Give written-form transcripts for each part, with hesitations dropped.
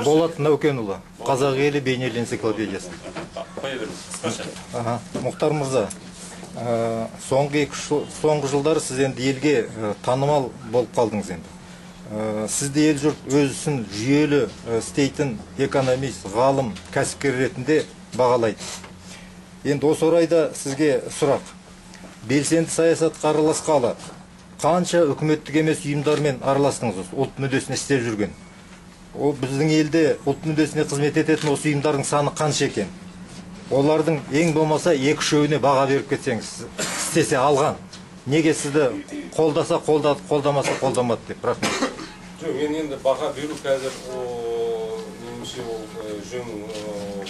Болат Нәукенұлы, Қазақ елі бейнелі энциклопедиясы. Мұхтар мырза, соңғы жылдары сіз енді елге танымал болып қалдыңыз енді. Сізді ел жұрт өзісін жүйелі істейтін экономист, ғалым, кәсіпкер ретінде бағалайды. Енді осы орайда сізге сұрақ. Белсенді саясатқа араласқалы қанша үкіметтік емес ұйымдармен араластыңыз, ұлт мүддесіне істеп жүрген? Ол біздің елде ұлт мүддесіне қызмет ететін осы ұйымдардың саны қанша екен? Олардың ең болмаса 2-3-еуіне баға беріп кетсеңіз, істесе алған. Неге сізді қолдаса қолдады, қолдамаса қолдамады деп? Рахмет. Жоқ, мен енді баға беру қазір меніңше ол жөн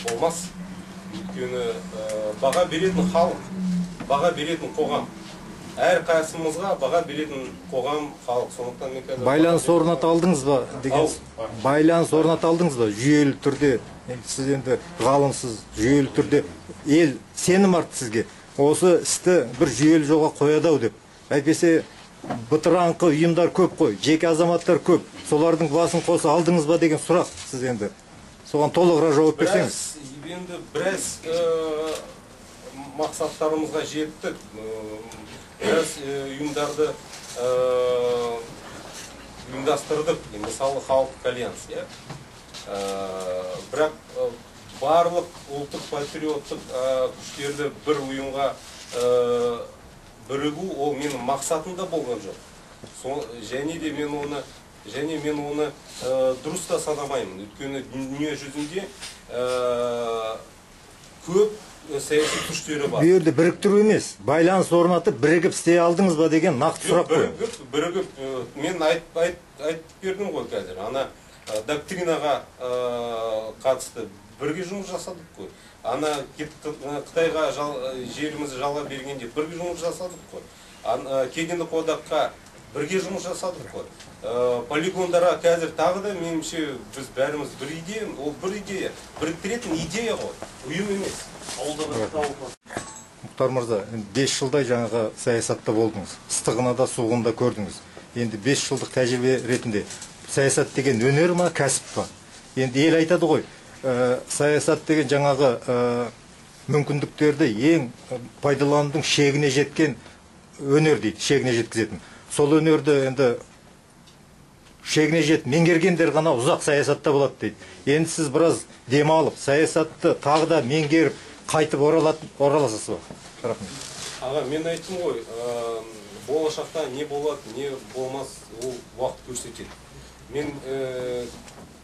болмас. Өйткені баға беретін халық, баға беретін қоғам. Әр қайсымызға баға беретін қоғам, халық. Сондықтан мен қазір байланыс орната алдыңыз ба деген? Байланыс орната алдыңыз ба? Жүйелі түрде, сіз енді ғалымсыз, жүйелі түрде ел сенім артты сізге. Осы істі бір жүйелі жолға қояды-ау деп. Әйтпесе бытыраңқы ұйымдар көп қой, жеке азаматтар көп. Солардың басын қоса алдыңыз ба деген сұрақ сіз енді. Соған толығырақ жауап берсеңіз. Енді біраз мақсаттарымызға жеттік. Біраз ұйымдарды ұйымдастырдық. Мысалы халық альянс. Бірақ барлық ұлттық патриоттық күштерді бір ұйымға бірігу, ол менің мақсатымда болған жоқ. Және мен оны дұрыс та санамаймын. Өйткені дүние жүзінде көп саяси күштері бар. Bu yerде біріктіру емес, байланыс орнатып, бірігіп істей алдыңыз ба деген нақты сұрақ қой. Бірігіп, мен айтып бердім ғой қазір. Ана доктринаға қатысты бірге жұмыс жасадық қой. Ана Қытайға жерімізді жалға бергенде бірге жұмыс жасадық қой. Кедендік одаққа бірге жұмыс жасадық қой. Полигондарға қазір тағы да меніңше біз бәріміз бір идея, ол бір идея, біріктіретін идея ғой, ұйым емес. Мұхтар мырза, 5 жылдай жаңағы саясатта болдыңыз, ыстығына да суығын да көрдіңіз. Енді 5 жылдық тәжірибе ретінде саясат деген өнер ма, кәсіп па? Енді ел айтады ғой, саясат деген жаңағы мүмкіндіктерді ең пайдаланудың шегіне жеткен өнер дейді, шегіне жеткізетін. Сол өнерді енді шегіне жет меңгергендер ғана ұзақ саясатта болады дейді. Енді сіз біраз демалып, саясатты тағы да меңгеріп, қайтып ораласыз ба? Рахмет. Аға, мен айттым ғой, болашақта не болады, не болмас, ол уақыт көрсетеді. Мен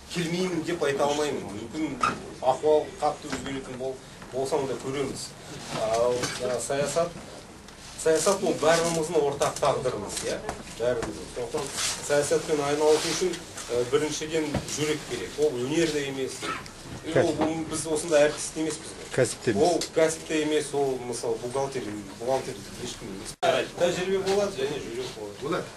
келмеймін деп айта алмаймын. Мүмкін ахуал қатты өзгеретін болсам да көреміз. Саясат ол бәріміздің ортақ тағдырымыз, бәріміздің. Сондықтан саясатпен айналысу үшін біріншіден жүрек керек. Ол өнер де емес. Біз осында әртіс емеспіз. Кәсіпте емес. Ол кәсіпте емес, ол мысалы бухгалтер ешкім емес. Тәжірибе болады және жүрек болады.